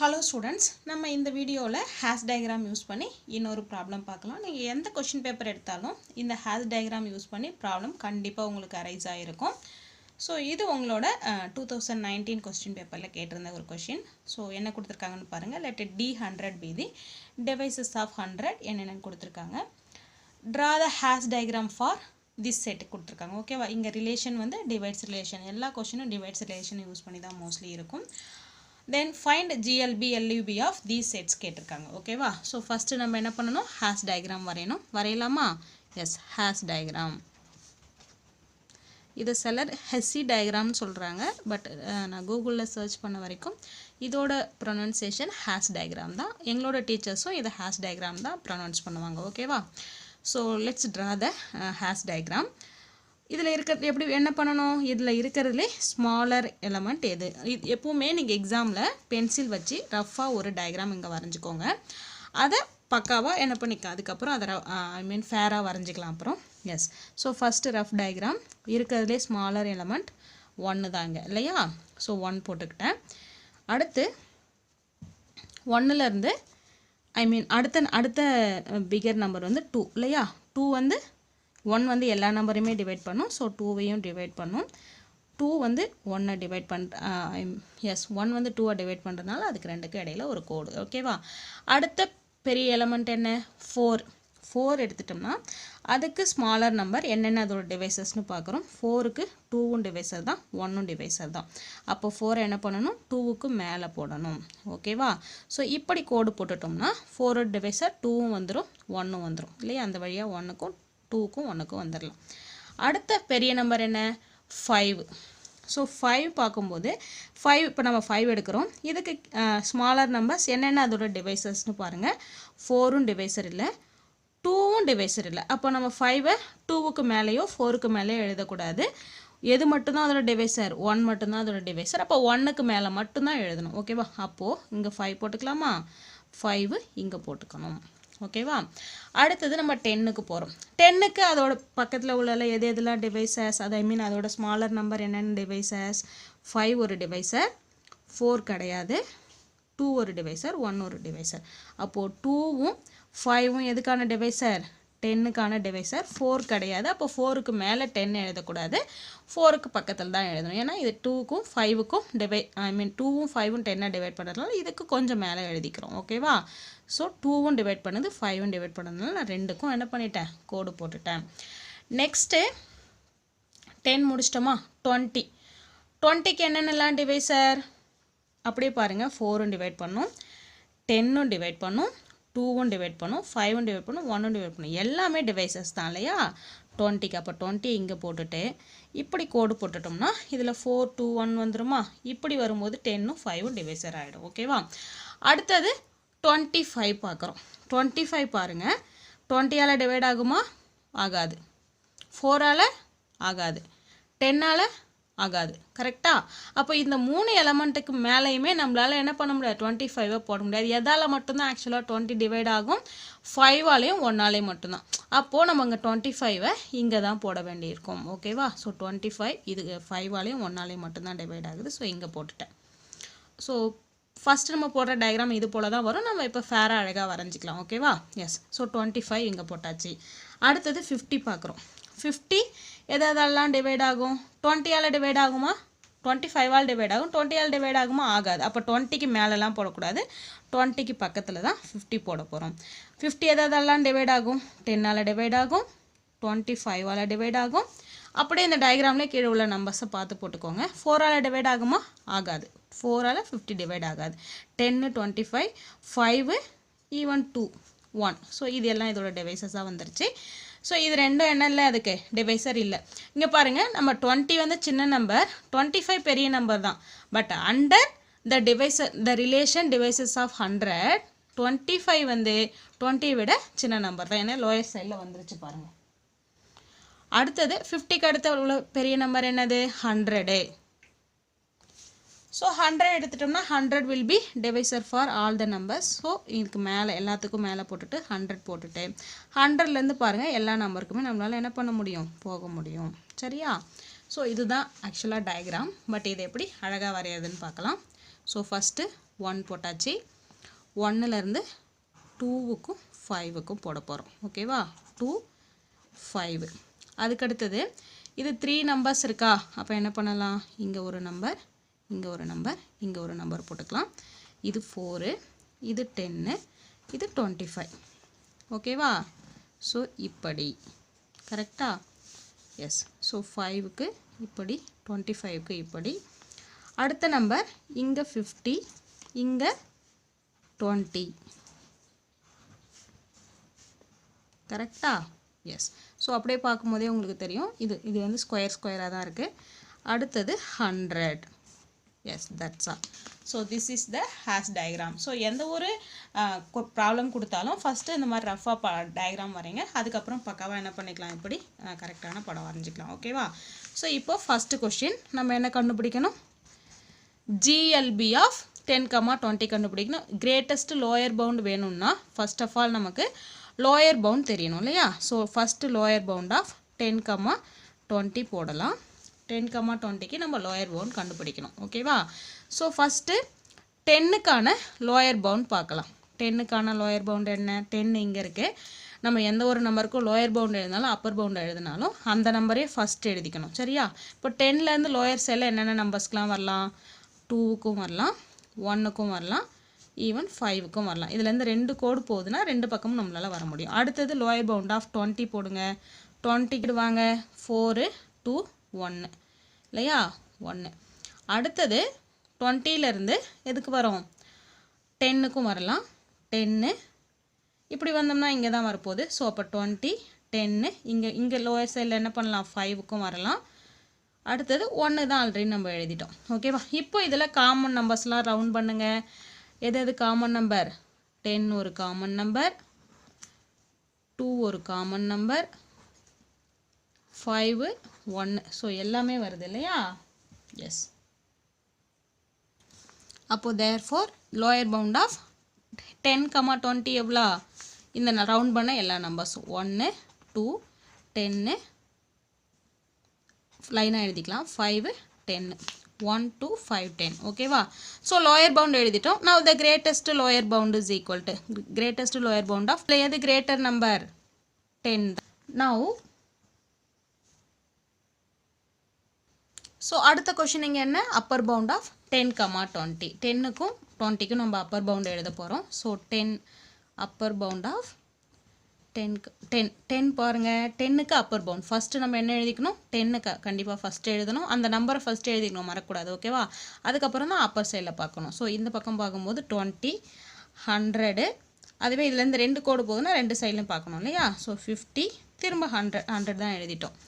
Hello students, நம்ம இந்த வீடியோவில் ஹேஷ் டயக்ராம் யூஸ் பண்ணி இன்னொரு ப்ராப்ளம் பார்க்கலாம். நீங்கள் எந்த கொஷின் பேப்பர் எடுத்தாலும் இந்த ஹேஷ் டயக்ராம் யூஸ் பண்ணி ப்ராப்ளம் கண்டிப்பாக உங்களுக்கு அரைஸ் ஆகிருக்கும். ஸோ இது உங்களோட 2019 கொஸ்டின் பேப்பரில் கேட்டிருந்த ஒரு கொஷின். ஸோ என்ன கொடுத்துருக்காங்கன்னு பாருங்கள். Let D100 be the devices of 100 என்னென்னு கொடுத்துருக்காங்க. Draw the hash diagram for this set கொடுத்துருக்காங்க. ஓகேவா, இங்கே ரிலேஷன் வந்து டிவைட்ஸ் ரிலேஷன், எல்லா கொஷினும் டிவைட்ஸ் ரிலேஷன் யூஸ் பண்ணி தான் மோஸ்ட்லி இருக்கும். Then find GLB, LUB of these sets கேட்டிருக்காங்க. ஓகேவா, ஸோ ஃபஸ்ட்டு நம்ம என்ன பண்ணணும், ஹேஷ் டயக்ராம் வரையணும். வரையலாமா? Yes, Hasse diagram. இதை சிலர் ஹெஸ்ஸி டயக்ராம்னு சொல்கிறாங்க. பட் நான் கூகுளில் சர்ச் பண்ண வரைக்கும் இதோட ப்ரொனன்சியேஷன் ஹேஷ் டயக்ராம் தான். எங்களோட டீச்சர்ஸும் இதை ஹேஷ் டயக்ராம் தான் ப்ரொனவுன்ஸ் பண்ணுவாங்க. ஓகேவா, so let's draw the hash diagram. இதில் இருக்கிறது எப்படி என்ன பண்ணணும், இதில் இருக்கிறதுலே ஸ்மாலர் எலமெண்ட் எது. எப்போவுமே நீங்கள் எக்ஸாமில் பென்சில் வச்சு ரஃப்பாக ஒரு டயக்ராம் இங்கே வரைஞ்சிக்கோங்க. அதை பக்காவாக என்ன பண்ணிக்கலாம், அதுக்கப்புறம் அதை ஃபேராக வரைஞ்சிக்கலாம் அப்புறம். Yes, so first rough diagram. இருக்கிறதுலே ஸ்மாலர் எலமெண்ட் 1 தாங்க இல்லையா. ஸோ 1 போட்டுக்கிட்டேன். அடுத்து 1லேருந்து அடுத்த பிகர் நம்பர் வந்து 2 இல்லையா. 2 வந்து 1 வந்து எல்லா நம்பரையுமே டிவைட் பண்ணும். ஸோ 2வையும் டிவைட் பண்ணும். 2 வந்து 1 டிவைட் எஸ் 1 வந்து 2 டிவைட் பண்ணுறதுனால அதுக்கு ரெண்டுக்கு இடையில ஒரு கோடு. ஓகேவா, அடுத்த பெரிய எலமெண்ட் என்ன, 4 எடுத்துட்டோம்னா அதுக்கு ஸ்மாலர் நம்பர் என்னென்ன அதோட டிவைசஸ்னு பார்க்குறோம். 4க்கு 2வும் டிவைசர் தான், 1ம் டிவைசர் தான். அப்போ 4 என்ன பண்ணணும், 2க்கு மேலே போடணும். ஓகேவா, ஸோ இப்படி கோடு போட்டுட்டோம்னா 4 டிவைசர் 2வும் வந்துடும், 1ம் வந்துடும் இல்லையா. அந்த வழியாக 1க்கும் 2க்கும் 1க்கும் வந்துடலாம். அடுத்த பெரிய நம்பர் என்ன, 5. ஸோ 5 பார்க்கும்போது 5 இப்போ நம்ம 5 எடுக்கிறோம். இதுக்கு ஸ்மாலர் நம்பர்ஸ் என்னென்ன அதோட டிவைசஸ்னு பாருங்கள். 4ம் டிவைசர் இல்லை, 2வும் டிவைசர் இல்லை. அப்போ நம்ம 5ஐ 2க்கு மேலேயோ 4க்கு மேலேயோ எழுதக்கூடாது. எது மட்டும்தான் அதோட டிவைசர், 1 மட்டும்தான் அதோட டிவைசர். அப்போ 1க்கு மேலே மட்டும்தான் எழுதணும். ஓகேவா, அப்போது இங்கே 5 போட்டுக்கலாமா, 5 இங்கே போட்டுக்கணும். ஓகேவா, அடுத்தது நம்ம 10க்கு போகிறோம். 10க்கு அதோட பக்கத்தில் உள்ள எதெல்லாம் டிவைசஸ், அது அதோட ஸ்மாலர் நம்பர் என்னென்ன டிவைசஸ். 5 ஒரு டிவைசர், 4 கிடையாது, 2 ஒரு டிவைசர், 1 ஒரு டிவைசர். அப்போது 2வும் 5வும் எதுக்கான டிவைசர், 10க்கான டிவைசர். 4 கிடையாது. அப்போ 4க்கு மேலே 10 எழுதக்கூடாது, 4க்கு பக்கத்தில் தான் எழுதணும். ஏன்னா இது 2க்கும் 5க்கும் 2வும் 5வும் 10 டிவைட் பண்ணுறதுனால இதுக்கு கொஞ்சம் மேலே எழுதிக்கிறோம். ஓகேவா, ஸோ 2வும் டிவைட் பண்ணுது, 5வும் டிவைட் பண்ணதுனால நான் ரெண்டுக்கும் என்ன பண்ணிட்டேன், கோடு போட்டுட்டேன். நெக்ஸ்ட்டு 10 முடிச்சிட்டோமா. 20க்கு என்னென்னலாம் டிவைசர் அப்படியே பாருங்கள். 4ம் டிவைட் பண்ணும், 10ம் டிவைட் பண்ணும், 2வும் டிவைட் பண்ணும், 5வும் டிவைட் பண்ணும், 1ம் டிவைட் பண்ணும். எல்லாமே டிவைசஸ் தான் இல்லையா 20க்கு. அப்போ 20 இங்கே போட்டுட்டு இப்படி கோடு போட்டுட்டோம்னா இதில் 4, 2, 1 வந்துருமா. இப்படி வரும்போது 10ம் 5வும் டிவைசர் ஆகிடும். ஓகேவா, அடுத்தது 25 பார்க்குறோம். 25 பாருங்கள். 20ஆல் டிவைட் ஆகுமா, ஆகாது. 4ஆல் ஆகாது, 10ஆல் ஆகாது. கரெக்டாக. அப்போ இந்த 3 எலமெண்ட்டுக்கு மேலேயுமே நம்மளால் என்ன பண்ண முடியாது, 25ஐ போட முடியாது. எதால் மட்டும்தான் ஆக்சுவலாக 20 டிவைட் ஆகும், 5ஆலேயும் 1ஆலேயும் மட்டும்தான். அப்போது நம்ம இங்கே 25ஐ இங்கே தான் போட வேண்டியிருக்கும். ஓகேவா, ஸோ 25 இது 5ஆலேயும் 1ஆலேயும் மட்டும்தான் டிவைட் ஆகுது. ஸோ இங்கே போட்டுட்டேன். ஸோ ஃபஸ்ட்டு நம்ம போடுற டயக்ராம் இது போல் தான் வரும். நம்ம இப்போ ஃபேராக அழகாக வரைஞ்சிக்கலாம். ஓகேவா, எஸ். ஸோ 25 இங்கே போட்டாச்சு. அடுத்தது 50 பார்க்குறோம். 50 எதெல்லாம் டிவைட் ஆகும், 20ஆல் டிவைட் ஆகுமா, 25ஆல் டிவைட் ஆகும், 20ஆல் டிவைட் ஆகுமா, ஆகாது. அப்போ 20க்கு மேலெலாம் போடக்கூடாது, 20க்கு பக்கத்தில் தான் 50 போட போகிறோம். 50 எதெல்லாம் டிவைட் ஆகும், 10ஆல் டிவைட் ஆகும், 25ஆல் டிவைட் ஆகும். அப்படியே இந்த டயக்ராம்லேயே கீழே உள்ள நம்பர்ஸை பார்த்து போட்டுக்கோங்க. 4ஆல் டிவைட் ஆகுமா, ஆகாது. 4ஆல் 50 டிவைட் ஆகாது. 10, 25, 5, ஈவன் 2, 1. ஸோ இது எல்லாம் இதோட டிவைசஸாக வந்துருச்சு. ஸோ இது ரெண்டும் என்ன இல்லை, அதுக்கு டிவைசர் இல்லை. இங்கே பாருங்கள், நம்ம 20 வந்து சின்ன நம்பர், 25 பெரிய நம்பர் தான். But under the divisor the relation divisors of 100, 25 வந்து 20 விட சின்ன நம்பர் தான். ஏன்னா லோயர் சைடில் வந்துருச்சு பாருங்கள். அடுத்தது 50க்கு அடுத்த உள்ள பெரிய நம்பர் என்னது, 100. ஸோ 100 எடுத்துட்டோம்னா 100 will be divisor for all the numbers. So இதுக்கு மேலே எல்லாத்துக்கும் மேலே போட்டுட்டு 100 போட்டுட்டு 100லேருந்து பாருங்கள் எல்லா நம்பருக்குமே நம்மளால் என்ன பண்ண முடியும், போக முடியும். சரியா. ஸோ இதுதான் ஆக்சுவலாக டயக்ராம். பட் இது எப்படி அழகாக வரையிறதுன்னு பார்க்கலாம். ஸோ ஃபஸ்ட்டு 1 போட்டாச்சு. 1லேருந்து 2க்கும் 5க்கும் போட போகிறோம். ஓகேவா? 2 5. அதுக்கடுத்தது இது 3 நம்பர்ஸ் இருக்கா? அப்போ என்ன பண்ணலாம்? இங்கே ஒரு நம்பர், இங்கே ஒரு நம்பர், இங்கே ஒரு நம்பர் போட்டுக்கலாம். இது 4, இது 10, இது 25. ஓகேவா? ஸோ இப்படி கரெக்டா? எஸ். ஸோ 5க்கு இப்படி, 25க்கு இப்படி. அடுத்த நம்பர் இங்கே 50, இங்கே 20. கரெக்டா? எஸ். ஸோ அப்படியே பார்க்கும்போதே உங்களுக்கு தெரியும் இது வந்து ஸ்கொயராக தான் இருக்குது. அடுத்தது 100. Yes, that's all. So this is the hash diagram. So எந்த ஒரு ப்ராப்ளம் கொடுத்தாலும் ஃபஸ்ட்டு இந்த மாதிரி ரஃபாக டயக்ராம் வரைங்க. அதுக்கப்புறம் பக்காவாக என்ன பண்ணிக்கலாம், இப்படி கரெக்டான படம் வரைஞ்சிக்கலாம். ஓகேவா? ஸோ இப்போ ஃபஸ்ட்டு கொஸ்டின் நம்ம என்ன கண்டுபிடிக்கணும்? ஜிஎல்பி ஆஃப் 10, 20 கண்டுபிடிக்கணும். கிரேட்டஸ்ட் லோயர் பவுண்ட் வேணும்னா ஃபர்ஸ்ட் ஆஃப் ஆல் நமக்கு லோயர் பவுண்ட் தெரியணும் இல்லையா? So first lower bound of 10, 20 போடலாம். 10, 20க்கு நம்ம லோயர் பவுண்ட் கண்டுபிடிக்கணும். ஓகேவா? ஸோ ஃபஸ்ட்டு 10க்கான லோயர் பவுண்ட் பார்க்கலாம். 10க்கான லோயர் பவுண்ட் என்ன? 10 இங்கே இருக்குது. நம்ம எந்த ஒரு நம்பருக்கும் லோயர் பவுண்ட் எழுதினாலும் அப்பர் பவுண்ட் எழுதினாலும் அந்த நம்பரே ஃபஸ்ட் எழுதிக்கணும். சரியா? இப்போ 10லேருந்து லோயர் சைடில் என்னென்ன நம்பர்ஸ்க்கெலாம் வரலாம்? 2க்கும் வரலாம், 1க்கும் வரலாம், ஈவன் 5க்கும் வரலாம். இதுலேருந்து 2 கோடு போகுதுன்னா 2 பக்கமும் நம்மளால் வர முடியும். அடுத்தது லோயர் பவுண்ட் ஆஃப் 20 போடுங்க. 20க்கு வாங்க 4, 2, 1 இல்லையா? 1. அடுத்தது 20லேருந்து எதுக்கு வரும்? 10க்கும் வரலாம். 10 இப்படி வந்தோம்னா இங்கே தான் வரப்போகுது. ஸோ அப்போ 20, 10 இங்கே லோயர் சைடில் என்ன பண்ணலாம்? 5க்கும் வரலாம். அடுத்தது 1 தான் ஆல்ரெடி நம்ம எழுதிட்டோம். ஓகேவா? இப்போ இதில் காமன் நம்பர்ஸ்லாம் ரவுண்ட் பண்ணுங்கள். எது காமன் நம்பர்? 10 ஒரு காமன் நம்பர், 2 ஒரு காமன் நம்பர், 5, 1. ஸோ எல்லாமே வருது இல்லையா? எஸ். அப்போ தேர்ஃபோர் லோயர் பவுண்ட் ஆஃப் 10, 20 எவ்வளோ? இந்த ரவுண்ட் பண்ண எல்லா நம்பர்ஸும் 1, 2, 10 லைனாக எழுதிக்கலாம். 5, 10, 1, 2, 5, 10. ஓகேவா? ஸோ லோயர் பவுண்ட் எழுதிட்டோம். Now the greatest lower bound is equal to greatest lower bound of எது கிரேட்டர் நம்பர்? 10. நவ் ஸோ அடுத்த கொஷின் இங்கே என்ன? Upper bound of 10, 20. 10க்கும் 20க்கும் நம்ம அப்பர் பவுண்ட் எழுத போகிறோம். ஸோ 10 அப்பர் பவுண்ட் ஆஃப் 10 பாருங்கள். 10க்கு அப்பர் பவுண்ட் ஃபஸ்ட்டு நம்ம என்ன எழுதிக்கணும்? 10க்கு கண்டிப்பாக ஃபஸ்ட்டு எழுதணும். அந்த நம்பரை ஃபஸ்ட்டு எழுதிக்கணும், மறக்கக்கூடாது. ஓகேவா? அதுக்கப்புறம் தான் அப்பர் சைடில் பார்க்கணும். ஸோ இந்த பக்கம் பார்க்கும்போது 20, 100. அதுவே இதுலேருந்து 2 கோடு போகுதுன்னா 2 சைட்லையும் பார்க்கணும் இல்லையா? ஸோ 50 திரும்ப 100 தான் எழுதிட்டோம்.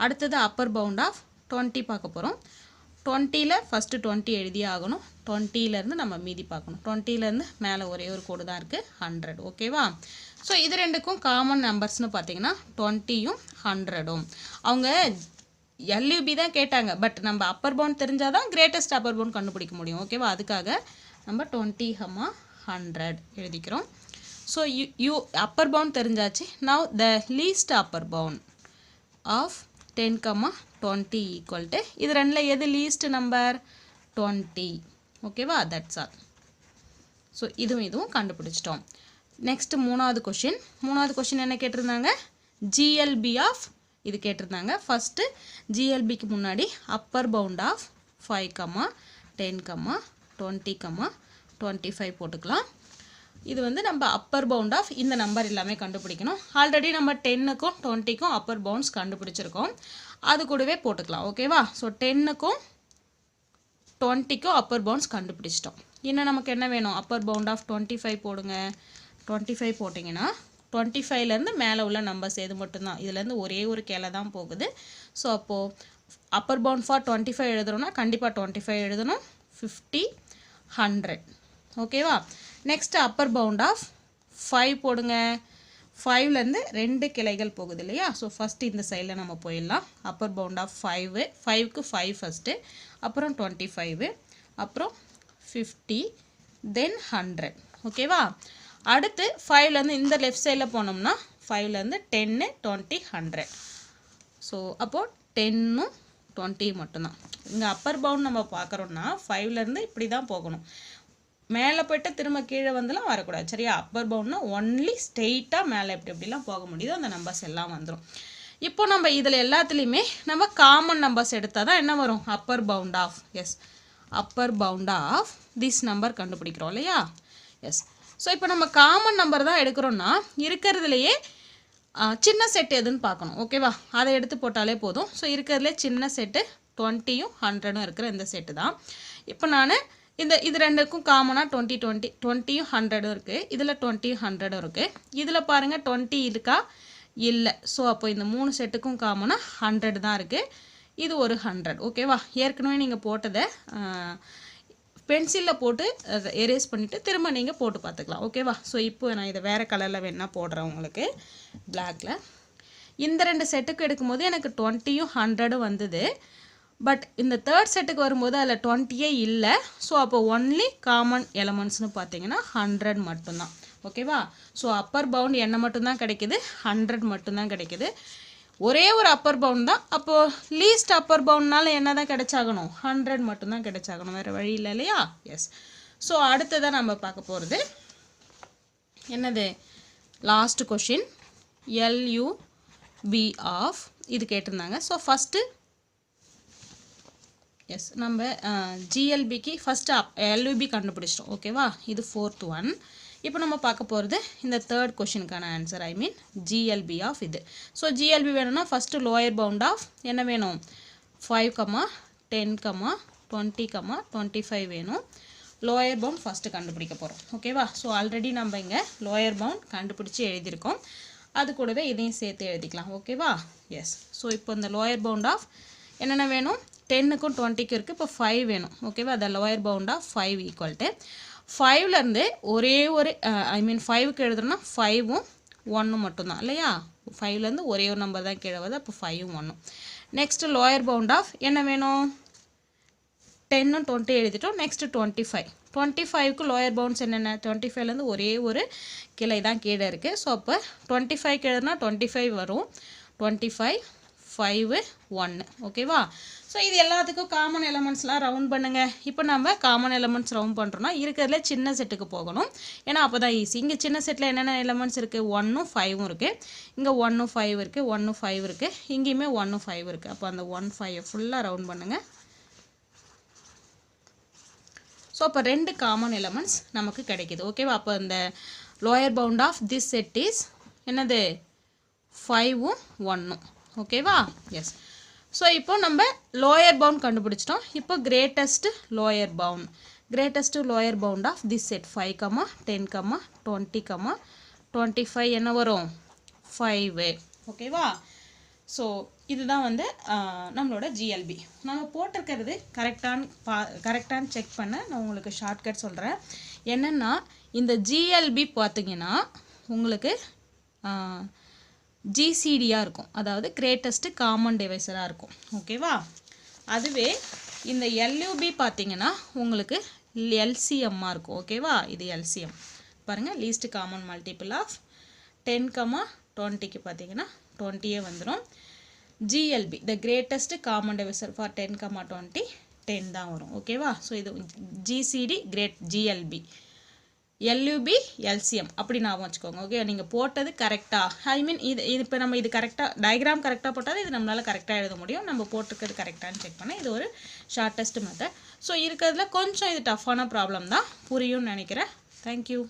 அடுத்தது அப்பர் பவுண்ட் ஆஃப் 20 பார்க்க போகிறோம். 20ல் ஃபஸ்ட்டு 20 எழுதியே ஆகணும். 20லேருந்து நம்ம மீதி பார்க்கணும். 20லேருந்து மேலே ஒரே ஒரு கோடு தான் இருக்குது, 100. ஓகேவா? ஸோ இது ரெண்டுக்கும் காமன் நம்பர்ஸ்னு பார்த்தீங்கன்னா 20யும் 100ம். அவங்க எல்யூபி தான் கேட்டாங்க. பட் நம்ம அப்பர் பவுண்ட் தெரிஞ்சால் தான் கிரேட்டஸ்ட் அப்பர் பவுண்ட் கண்டுபிடிக்க முடியும். ஓகேவா? அதுக்காக நம்ம 20, 100 எழுதிக்கிறோம். ஸோ அப்பர் பவுண்ட் தெரிஞ்சாச்சு. Now the least upper bound of 10, 20 equal to இது ரெண்டில் எது லீஸ்ட் நம்பர்? 20. ஓகேவா? That's all. ஸோ இதுவும் கண்டுபிடிச்சிட்டோம். நெக்ஸ்ட் மூணாவது கொஷின் என்ன கேட்டிருந்தாங்க? ஜிஎல்பி ஆஃப் இது கேட்டிருந்தாங்க. ஃபஸ்ட்டு ஜிஎல்பிக்கு முன்னாடி அப்பர் பவுண்ட் ஆஃப் 5, 10, 20, 25 போட்டுக்கலாம். இது வந்து நம்ம அப்பர் பவுண்ட் ஆஃப் இந்த நம்பர் எல்லாமே கண்டுபிடிக்கணும். ஆல்ரெடி நம்ம 10க்கும் 20க்கும் அப்பர் பவுண்ட்ஸ் கண்டுபிடிச்சிருக்கோம். அது கூடவே போட்டுக்கலாம். ஓகேவா? ஸோ 10க்கும் 20க்கும் அப்பர் பவுண்ட்ஸ் கண்டுபிடிச்சிட்டோம். இன்னும் நமக்கு என்ன வேணும்? அப்பர் பவுண்ட் ஆஃப் 25 போடுங்க. 25 போட்டிங்கன்னா 25லேருந்து மேலே உள்ள நம்பர்ஸ் எது மட்டும்தான். இதுலேருந்து ஒரே ஒரு கேளை தான் போகுது. ஸோ அப்போது அப்பர் பவுண்ட் ஃபார் 25 எழுதுறோம்னா கண்டிப்பாக 25 எழுதணும். 50, 100. ஓகேவா? நெக்ஸ்ட் அப்பர் பவுண்ட் ஆஃப் 5 போடுங்க. 5லேருந்து 2 கிளைகள் போகுது இல்லையா? ஸோ ஃபஸ்ட்டு இந்த சைடில் நம்ம போயிடலாம். அப்பர் பவுண்ட் ஆஃப் 5க்கு 5 ஃபஸ்ட்டு, அப்புறம் 25, அப்புறம் 50, தென் 100. ஓகேவா? அடுத்து 5லேருந்து இந்த லெஃப்ட் சைடில் போனோம்னா 5லேருந்து 10, 20, 100. ஸோ அப்போது 10ம் 20 மட்டும்தான். இங்கே அப்பர் பவுண்ட் நம்ம பார்க்குறோன்னா 5லேருந்து இப்படி தான் போகணும். மேலே போய்ட்டு திரும்ப கீழே வந்துலாம் வரக்கூடாது. சரியா? அப்பர் பவுண்ட்னா ஒன்லி ஸ்ட்ரெயிட்டாக மேலே எப்படிலாம் போக முடியுதோ அந்த நம்பர்ஸ் எல்லாம் வந்துடும். இப்போ நம்ம இதில் எல்லாத்துலேயுமே நம்ம காமன் நம்பர்ஸ் எடுத்தால் தான் என்ன வரும்? Upper bound of upper bound of this number கண்டுபிடிக்கிறோம் இல்லையா? எஸ். ஸோ இப்போ நம்ம காமன் நம்பர் தான் எடுக்கிறோன்னா இருக்கிறதுலையே சின்ன செட் எதுன்னு பார்க்கணும். ஓகேவா? அதை எடுத்து போட்டாலே போதும். ஸோ இருக்கிறதுலே சின்ன செட்டு 20யும் 100ம் இருக்கிற இந்த செட்டு தான். இப்போ நான் இது ரெண்டுக்கும் காமனாக 20யும் 100ம் இருக்குது. இதில் 20யும் 100ம் இருக்குது. இதில் பாருங்கள் 20 இருக்கா? இல்லை. ஸோ அப்போ இந்த 3 செட்டுக்கும் காமனாக 100 தான் இருக்குது. இது ஒரு 100. ஓகேவா? ஏற்கனவே நீங்கள் போட்டதை பென்சிலில் போட்டு எரேஸ் பண்ணிவிட்டு திரும்ப நீங்கள் போட்டு பார்த்துக்கலாம். ஓகேவா? ஸோ இப்போ நான் இதை வேறு கலரில் வேணா போடுறேன் உங்களுக்கு பிளாக்கில். இந்த 2 செட்டுக்கு எடுக்கும்போது எனக்கு 20யும் 100ம் வந்தது. பட் இந்த தேர்ட் செட்டுக்கு வரும்போது அதில் 20யே இல்லை. ஸோ அப்போ ஒன்லி காமன் எலமெண்ட்ஸ்னு பார்த்தீங்கன்னா 100 மட்டும்தான். ஓகேவா? ஸோ அப்பர் பவுண்ட் என்ன மட்டும்தான் கிடைக்கிது? 100 மட்டும்தான் கிடைக்கிது. ஒரே ஒரு அப்பர் பவுண்ட் தான். அப்போது லீஸ்ட் அப்பர் பவுண்ட்னால என்ன தான் கிடைச்சாகணும்? 100 மட்டும்தான் கிடைச்சாகணும். வேறு வழி இல்லை இல்லையா? எஸ். ஸோ அடுத்ததான் நம்ம பார்க்க போகிறது என்னது? லாஸ்ட் கொஷின் LUB ஆஃப் இது கேட்டிருந்தாங்க. ஸோ ஃபஸ்ட்டு எஸ் நம்ம GLBக்கு ஃபஸ்ட்டு LUB கண்டுபிடிச்சிட்டோம். ஓகேவா? இது 4th one. இப்போ நம்ம பார்க்க போகிறது இந்த தேர்ட் கொஷினுக்கான ஆன்சர். GLB ஆஃப் இது. ஸோ GLB வேணும்னா ஃபஸ்ட்டு லோயர் பவுண்ட் ஆஃப் என்ன வேணும்? 5, 10, 20, 25 வேணும். லோயர் பவுண்ட் ஃபஸ்ட்டு கண்டுபிடிக்க போகிறோம். ஓகேவா? ஸோ ஆல்ரெடி நம்ம இங்கே லோயர் பவுண்ட் கண்டுபிடிச்சி எழுதியிருக்கோம். அது கூடவே இதையும் சேர்த்து எழுதிக்கலாம். ஓகேவா? எஸ். ஸோ இப்போ இந்த லோயர் பவுண்ட் ஆஃப் என்னென்ன வேணும்? 10க்கும் 20க்கும் இருக்குது. இப்போ 5 வேணும். ஓகேவா? அந்த lower bound of 5 equal to 5லேருந்து ஒரே ஒரு 5க்கு எழுதுறோன்னா 5ம் 1ம் மட்டும்தான் இல்லையா? 5லேருந்து ஒரே ஒரு நம்பர் தான் கீழே வருது. அப்போ 5ம் 1ம். நெக்ஸ்ட்டு லோயர் பவுண்ட் ஆஃப் என்ன வேணும்? 10ம் 20 எழுதிட்டோம். நெக்ஸ்ட்டு 25. 25க்கு லோயர் பவுண்ட்ஸ் என்னென்ன? 25லேருந்து ஒரே ஒரு கிளை தான் கீழே இருக்குது. ஸோ அப்போ 25க்கு எழுதுனா 25 வரும். 25, 5, 1. ஓகேவா? ஸோ இது எல்லாத்துக்கும் காமன் எலமெண்ட்ஸ்லாம் ரவுண்ட் பண்ணுங்கள். இப்போ நம்ம காமன் எலமெண்ட்ஸ் ரவுண்ட் பண்ணுறோன்னா இருக்கிறதுல சின்ன செட்டுக்கு போகணும். ஏன்னா அப்போ தான் ஈஸி. இங்கே சின்ன செட்டில் என்னென்ன எலமெண்ட்ஸ் இருக்குது? 1ம் 5ம் இருக்குது. இங்கே 1ம் 5 இருக்குது. 1ம் 5 இருக்குது. இங்கேயுமே 1ம் 5 இருக்குது. அப்போ அந்த 1, 5 ஃபுல்லாக ரவுண்ட் பண்ணுங்கள். ஸோ அப்போ 2 காமன் எலமெண்ட்ஸ் நமக்கு கிடைக்கிது. ஓகேவா? அப்போ இந்த lower bound of this set is என்னது? 5ம் 1ம். ஓகேவா? எஸ். ஸோ இப்போ நம்ம லோயர் பவுண்ட் கண்டுபிடிச்சிட்டோம். இப்போ greatest lower bound of this set 5, 10, 20, 25 என்ன வரும்? 5. ஓகேவா? ஸோ இதுதான் வந்து நம்மளோட GLB. நம்ம போட்டிருக்கிறது கரெக்டானு செக் பண்ண நான் உங்களுக்கு ஷார்ட்கட் சொல்கிறேன். என்னென்னா இந்த GLB பார்த்தீங்கன்னா உங்களுக்கு GCDயாக இருக்கும். அதாவது கிரேட்டஸ்ட் காமன் டிவைசராக இருக்கும். ஓகேவா? அதுவே இந்த LUB பார்த்தீங்கன்னா உங்களுக்கு LCMமாக இருக்கும். ஓகேவா? இது LCM. பாருங்கள், லீஸ்ட் காமன் மல்டிபிள் ஆஃப் 10, 20க்கு பார்த்தீங்கன்னா 20 வந்துடும். GLB the greatest common divisor for 10, 20 10 தான் வரும். ஓகேவா? ஸோ இது GCD GLB LUB LCM அப்படி ஞாபகம் வச்சுக்கோங்க. ஓகே? நீங்கள் போட்டது கரெக்டாக இது இப்போ நம்ம இது கரெக்டாக டயக்ராம் கரெக்டாக போட்டால் இது நம்மளால் கரெக்டாக எழுத முடியும். நம்ம போட்டிருக்கிறது கரெக்டானு செக் பண்ண இது ஒரு ஷார்ட்டஸ்ட் மெத்தட். ஸோ இருக்கிறதுல கொஞ்சம் இது டஃப்பான ப்ராப்ளம் தான். புரியும்னு நினைக்கிறேன். தேங்க்யூ.